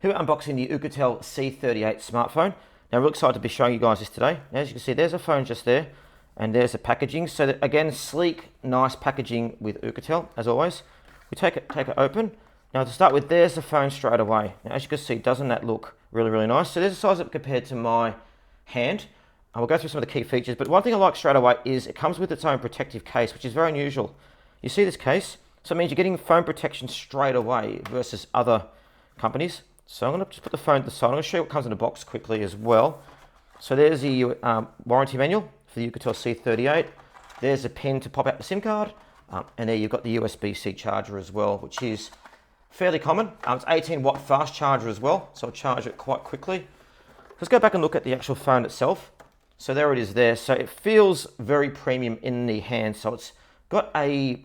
Here we're unboxing the Oukitel C38 smartphone. Now, we're excited to be showing you guys this today. Now, as you can see, there's a phone just there, and there's the packaging. So that, again, sleek, nice packaging with Oukitel, as always. We take it open. Now, to start with, there's the phone straight away. Now, as you can see, doesn't that look really, really nice? So there's a size up compared to my hand. And we'll go through some of the key features, but one thing I like straight away is it comes with its own protective case, which is very unusual. You see this case? So it means you're getting phone protection straight away versus other companies. So I'm going to just put the phone to the side. I'm going to show you what comes in the box quickly as well. So there's the warranty manual for the Oukitel C38. There's a pin to pop out the SIM card. And there you've got the USB-C charger as well, which is fairly common. It's 18-watt fast charger as well, so I'll charge it quite quickly. Let's go back and look at the actual phone itself. So there it is there. So it feels very premium in the hand. So it's got a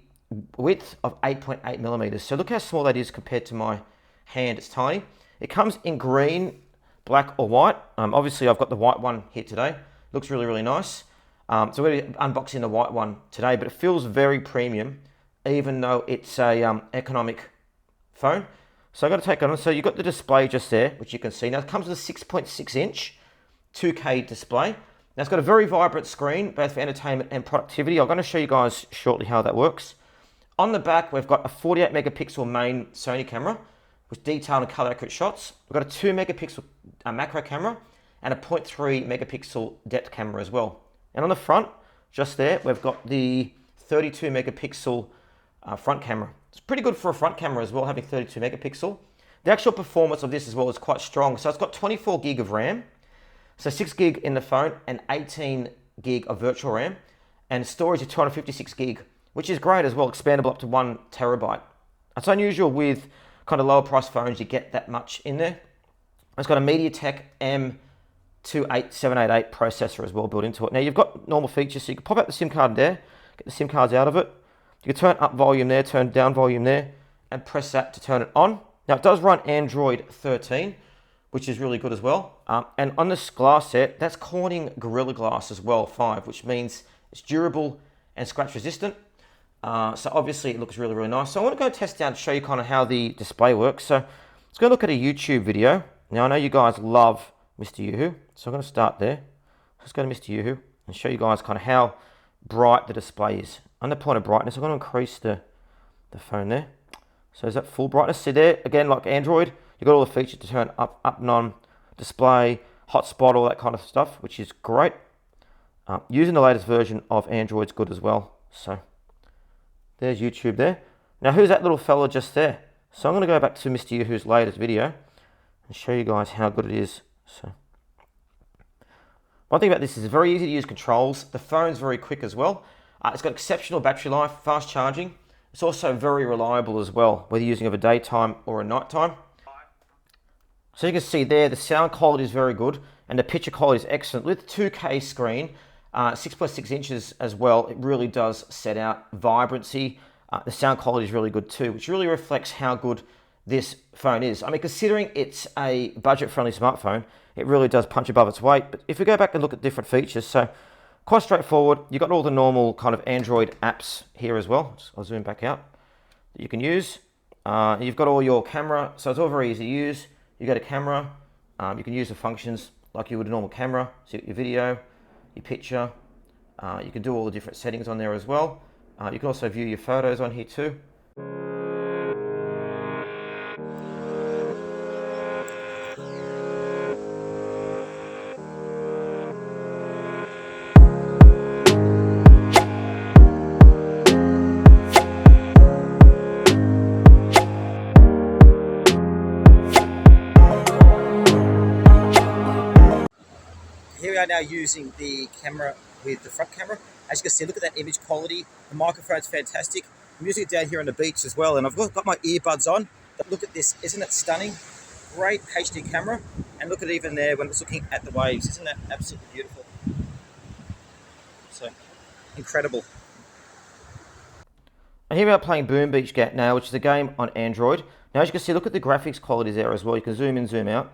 width of 8.8 millimeters. So look how small that is compared to my hand. It's tiny. It comes in green, black, or white. Obviously, I've got the white one here today. Looks really, really nice. So we're unboxing the white one today, but it feels very premium, even though it's a economic phone. So I've got to take it on. So you've got the display just there, which you can see. Now, it comes with a 6.6-inch 2K display. Now, it's got a very vibrant screen, both for entertainment and productivity. I'm going to show you guys shortly how that works. On the back, we've got a 48 megapixel main Sony camera with detailed and color accurate shots. We've got a 2 megapixel macro camera and a 0.3 megapixel depth camera as well. And on the front, just there, we've got the 32 megapixel front camera. It's pretty good for a front camera as well, having 32 megapixel. The actual performance of this as well is quite strong. So it's got 24 gig of RAM, so 6 gig in the phone and 18 gig of virtual RAM, and storage of 256 gig, which is great as well, expandable up to 1 terabyte. It's unusual with kind of lower price phones, you get that much in there. It's got a MediaTek M28788 processor as well built into it. Now, you've got normal features, so you can pop out the SIM card there, get the SIM cards out of it. You can turn up volume there, turn down volume there, and press that to turn it on. Now, it does run Android 13, which is really good as well. And on this glass set, that's Corning Gorilla Glass as well, 5, which means it's durable and scratch resistant. So obviously it looks really, really nice. So I want to go test down to show you kind of how the display works. So let's go look at a YouTube video. Now, I know you guys love Mr. Yoo-Hoo, so I'm going to start there. Let's go to Mr. Yoo-Hoo and show you guys kind of how bright the display is. On the point of brightness, I'm going to increase the phone there. So is that full brightness? See there, again, like Android, you've got all the features to turn up and on, display, hotspot, all that kind of stuff, which is great. Using the latest version of Android's good as well. So there's YouTube there. Now, who's that little fella just there? So I'm going to go back to Mr. Yoo-Hoo's latest video and show you guys how good it is. So one thing about this is it's very easy to use controls. The phone's very quick as well. It's got exceptional battery life, fast charging. It's also very reliable as well, whether you're using it over daytime or a nighttime. So you can see there, the sound quality is very good and the picture quality is excellent. With 2K screen, 6.6 inches as well, it really does set out vibrancy. The sound quality is really good too, which really reflects how good this phone is. I mean, considering it's a budget-friendly smartphone, it really does punch above its weight. But if we go back and look at different features, so quite straightforward. You've got all the normal kind of Android apps here as well. I'll zoom back out that you can use. You've got all your camera, so it's all very easy to use. You go to camera, you can use the functions like you would a normal camera. So your video, your picture. You can do all the different settings on there as well. You can also view your photos on here too. Here we are now using the camera with the front camera. As you can see, look at that image quality. The microphone's fantastic. I'm using it down here on the beach as well, and I've got my earbuds on. But look at this, isn't it stunning? Great HD camera, and look at it even there when it's looking at the waves. Isn't that absolutely beautiful? So, incredible. And here we are playing Boom Beach Gat now, which is a game on Android. Now, as you can see, look at the graphics quality there as well. You can zoom in, zoom out,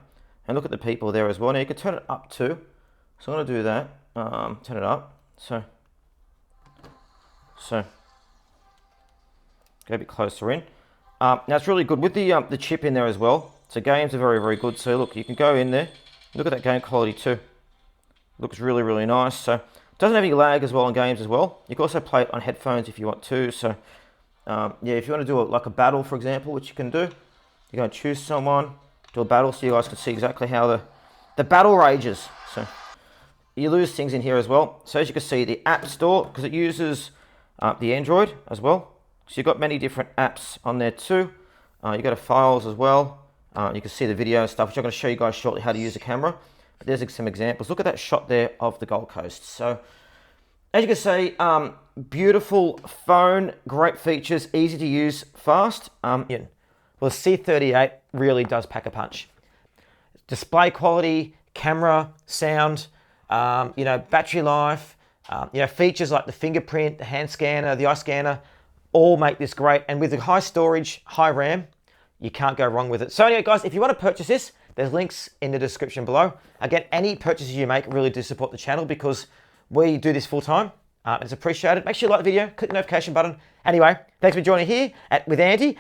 and look at the people there as well. Now, you can turn it up too. So I'm going to do that. Turn it up. So go a bit closer in. Now it's really good with the chip in there as well. So games are very, very good. So look, you can go in there. Look at that game quality too. Looks really, really nice. So it doesn't have any lag as well on games as well. You can also play it on headphones if you want to. So yeah, if you want to do like a battle, for example, which you can do, you're going to choose someone, do a battle, so you guys can see exactly how the battle rages. So you lose things in here as well. So as you can see, the App Store, because it uses the Android as well. So you've got many different apps on there too. You go to files as well. You can see the video and stuff, which I'm going to show you guys shortly how to use the camera. But there's some examples. Look at that shot there of the Gold Coast. So as you can see, beautiful phone, great features, easy to use, fast. Well, the C38 really does pack a punch. Display quality, camera, sound, battery life, features like the fingerprint, the hand scanner, the eye scanner, all make this great. And with the high storage, high RAM, you can't go wrong with it. So anyway, guys, if you want to purchase this, there's links in the description below. Again, any purchases you make really do support the channel because we do this full time. It's appreciated. Make sure you like the video, click the notification button. Anyway, thanks for joining here with Andy.